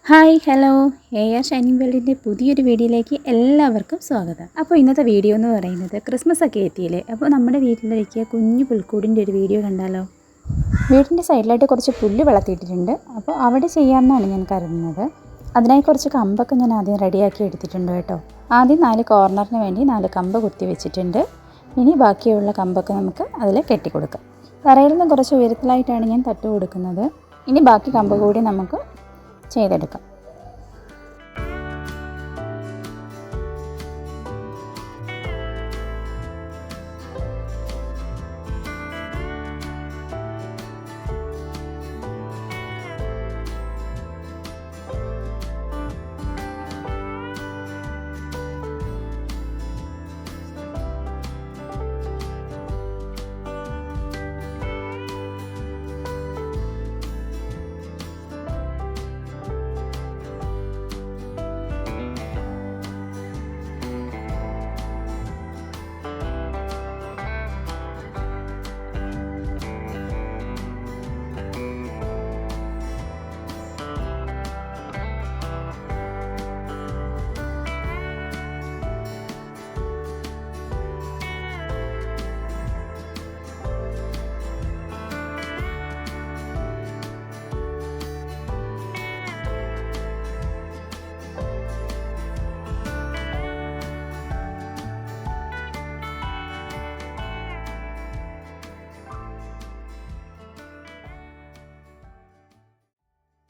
Hi hello എ.ആർ shining വേൾഡിൻ്റെ പുതിയൊരു വീഡിയോയിലേക്ക് എല്ലാവർക്കും സ്വാഗതം. അപ്പോൾ ഇന്നത്തെ വീഡിയോ എന്ന് പറയുന്നത് ക്രിസ്മസ് ഒക്കെ എത്തിയില്ലേ, അപ്പോൾ നമ്മുടെ വീട്ടിലേക്ക് കുഞ്ഞു പുൽക്കൂടിൻ്റെ ഒരു വീഡിയോ കണ്ടാലോ. വീടിൻ്റെ സൈഡിലായിട്ട് കുറച്ച് പുല്ല് വളർത്തിയിട്ടിട്ടുണ്ട്. അപ്പോൾ അവിടെ ചെയ്യാമെന്നാണ് ഞാൻ കരുതുന്നത്. അതിനായി കുറച്ച് കമ്പൊക്കെ ഞാൻ ആദ്യം റെഡിയാക്കി എടുത്തിട്ടുണ്ട് കേട്ടോ. ആദ്യം 4 കോർണറിന് വേണ്ടി 4 കമ്പ് കുത്തി വെച്ചിട്ടുണ്ട്. ഇനി ബാക്കിയുള്ള കമ്പൊക്കെ നമുക്ക് അതിൽ കെട്ടിക്കൊടുക്കാം. തറയിൽ നിന്ന് കുറച്ച് ഉയരത്തിലായിട്ടാണ് ഞാൻ തട്ട് കൊടുക്കുന്നത്. ഇനി ബാക്കി കമ്പ് കൂടി നമുക്ക് ചെയ്തെടുക്കാം.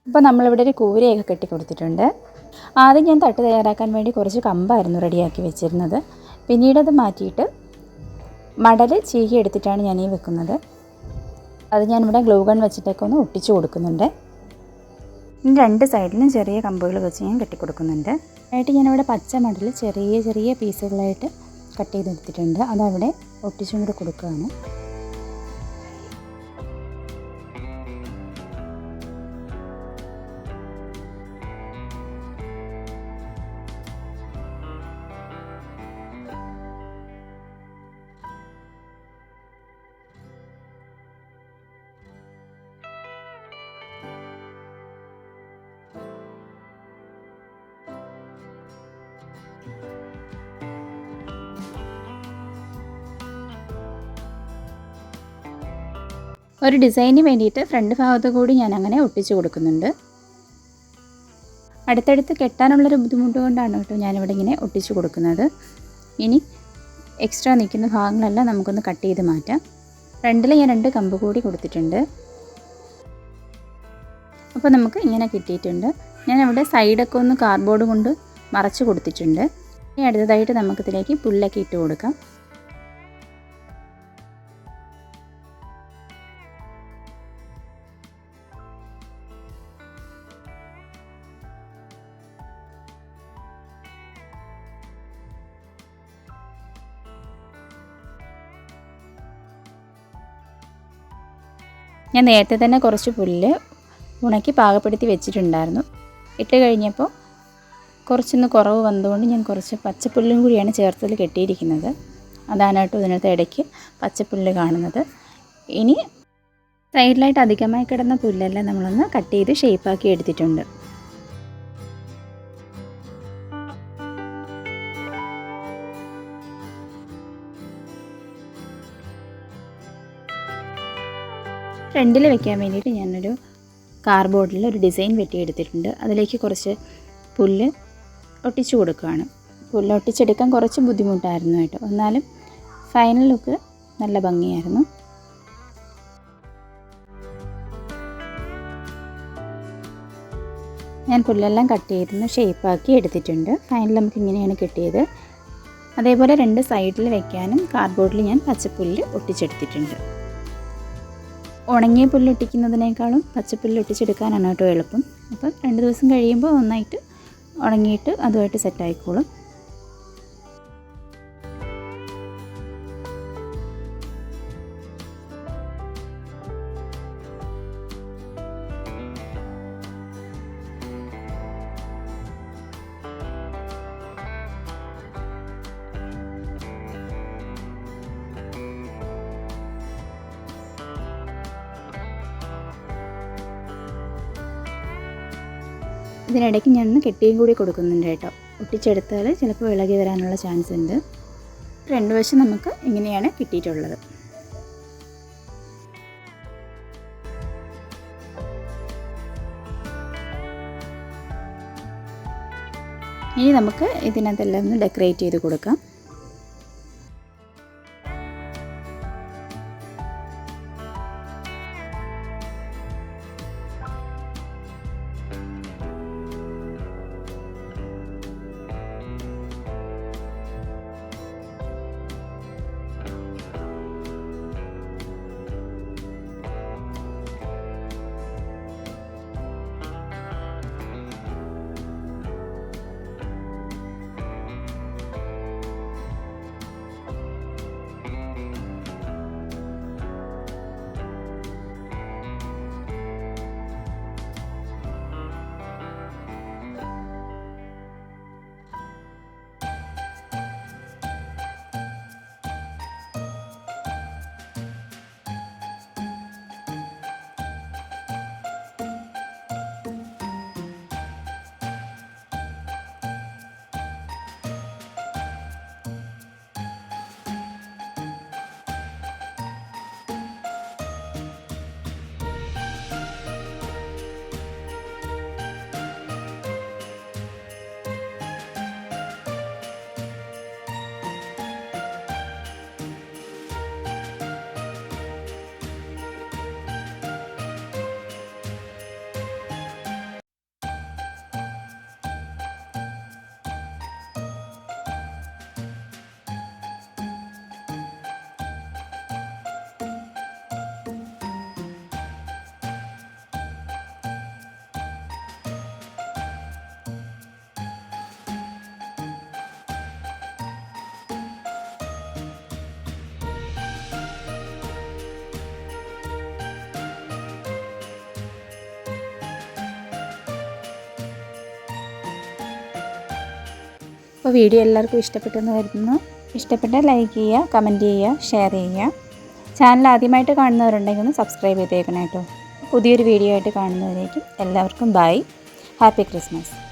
അപ്പോൾ നമ്മളിവിടെ ഒരു കൂരയൊക്കെ കെട്ടി കൊടുത്തിട്ടുണ്ട്. ആദ്യം ഞാൻ തട്ട് തയ്യാറാക്കാൻ വേണ്ടി കുറച്ച് കമ്പായിരുന്നു റെഡിയാക്കി വെച്ചിരുന്നത്. പിന്നീട് അത് മാറ്റിയിട്ട് മടൽ ചീകി എടുത്തിട്ടാണ് ഞാൻ ഈ വെക്കുന്നത്. അത് ഞാനിവിടെ ഗ്ലൂ ഗൺ വെച്ചിട്ടൊക്കെ ഒന്ന് ഒട്ടിച്ചു കൊടുക്കുന്നുണ്ട്. ഇനി 2 സൈഡിലും ചെറിയ കമ്പുകൾ വെച്ച് ഞാൻ കെട്ടിക്കൊടുക്കുന്നുണ്ട്. ആയിട്ട് ഞാനിവിടെ പച്ച മടൽ ചെറിയ ചെറിയ പീസുകളായിട്ട് കട്ട് ചെയ്തെടുത്തിട്ടുണ്ട്. അതവിടെ ഒട്ടിച്ചും കൂടി കൊടുക്കുകയാണ്. ഒരു ഡിസൈനിന് വേണ്ടിയിട്ട് ഫ്രണ്ട് ഭാഗത്ത് കൂടി ഞാൻ അങ്ങനെ ഒട്ടിച്ചു കൊടുക്കുന്നുണ്ട്. അടുത്തടുത്ത് കെട്ടാനുള്ളൊരു ബുദ്ധിമുട്ട് കൊണ്ടാണ് കേട്ടോ ഞാനിവിടെ ഇങ്ങനെ ഒട്ടിച്ചു കൊടുക്കുന്നത്. ഇനി എക്സ്ട്രാ നിൽക്കുന്ന ഭാഗങ്ങളെല്ലാം നമുക്കൊന്ന് കട്ട് ചെയ്ത് മാറ്റാം. ഫ്രണ്ടിൽ ഞാൻ 2 കമ്പ് കൂടി കൊടുത്തിട്ടുണ്ട്. അപ്പോൾ നമുക്ക് ഇങ്ങനെ കിട്ടിയിട്ടുണ്ട്. ഞാനവിടെ സൈഡൊക്കെ ഒന്ന് കാർഡ്ബോർഡ് കൊണ്ട് മറച്ച് കൊടുത്തിട്ടുണ്ട്. ഇനി അടുത്തതായിട്ട് നമുക്കിതിലേക്ക് പുല്ലൊക്കെ ഇട്ട് കൊടുക്കാം. ഞാൻ നേരത്തെ തന്നെ കുറച്ച് പുല്ല് ഉണക്കി പാകപ്പെടുത്തി വെച്ചിട്ടുണ്ടായിരുന്നു. ഇട്ട് കഴിഞ്ഞപ്പോൾ കുറച്ചൊന്ന് കുറവ് വന്നതുകൊണ്ട് ഞാൻ കുറച്ച് പച്ചപ്പുല്ലും കൂടിയാണ് ചേർത്തിൽ കെട്ടിയിരിക്കുന്നത്. അതാണ് കേട്ടോ ഇതിനകത്ത് ഇടയ്ക്ക് പച്ചപ്പുല്ല് കാണുന്നത്. ഇനി സൈഡിലായിട്ട് അധികമായി കിടന്ന പുല്ലെല്ലാം നമ്മളൊന്ന് കട്ട് ചെയ്ത് ഷേപ്പാക്കി എടുത്തിട്ടുണ്ട്. ഫ്രണ്ടിൽ വെക്കാൻ വേണ്ടിയിട്ട് ഞാനൊരു കാർഡ്ബോർഡിൽ ഒരു ഡിസൈൻ വെട്ടിയെടുത്തിട്ടുണ്ട്. അതിലേക്ക് കുറച്ച് പുല്ല് ഒട്ടിച്ചു കൊടുക്കുകയാണ്. പുല്ല് ഒട്ടിച്ചെടുക്കാൻ കുറച്ച് ബുദ്ധിമുട്ടായിരുന്നു കേട്ടോ. എന്നാലും ഫൈനൽ ലുക്ക് നല്ല ഭംഗിയായിരുന്നു. ഞാൻ പുല്ലെല്ലാം കട്ട് ചെയ്തൊന്ന് ഷേപ്പാക്കി എടുത്തിട്ടുണ്ട്. ഫൈനൽ നമുക്ക് ഇങ്ങനെയാണ് കിട്ടിയത്. അതേപോലെ 2 സൈഡിൽ വെക്കാനും കാർഡ്ബോർഡിൽ ഞാൻ പച്ചപ്പുല്ല് ഒട്ടിച്ചെടുത്തിട്ടുണ്ട്. ഉണങ്ങിയ പുല്ല് ഒട്ടിക്കുന്നതിനേക്കാളും പച്ചപ്പുല്ല് ഒട്ടിച്ചെടുക്കാനാണ് കേട്ടോ എളുപ്പം. അപ്പം 2 ദിവസം കഴിയുമ്പോൾ നന്നായിട്ട് ഉണങ്ങിയിട്ട് അതുമായിട്ട് സെറ്റായിക്കോളും. ഇതിനിടയ്ക്ക് ഞാൻ കെട്ടിയും കൂടി കൊടുക്കുന്നുണ്ട് കേട്ടോ. ഒട്ടിച്ചെടുത്താൽ ചിലപ്പോൾ ഇളകി വരാനുള്ള ചാൻസ് ഉണ്ട്. രണ്ട് വശം നമുക്ക് ഇങ്ങനെയാണ് കിട്ടിയിട്ടുള്ളത്. ഇനി നമുക്ക് ഇതിനകത്തെല്ലാം ഒന്ന് ഡെക്കറേറ്റ് ചെയ്ത് കൊടുക്കാം. അപ്പോൾ വീഡിയോ എല്ലാവർക്കും ഇഷ്ടപ്പെട്ടെന്ന് കരുതുന്നു. ഇഷ്ടപ്പെട്ടാൽ ലൈക്ക് ചെയ്യുക, കമൻറ്റ് ചെയ്യുക, ഷെയർ ചെയ്യുക. ചാനൽ ആദ്യമായിട്ട് കാണുന്നവരുണ്ടെങ്കിൽ ഒന്ന് സബ്സ്ക്രൈബ് ചെയ്തേക്കണം കേട്ടോ. പുതിയൊരു വീഡിയോ ആയിട്ട് കാണുന്നവരേക്കും എല്ലാവർക്കും ബൈ. Happy Christmas.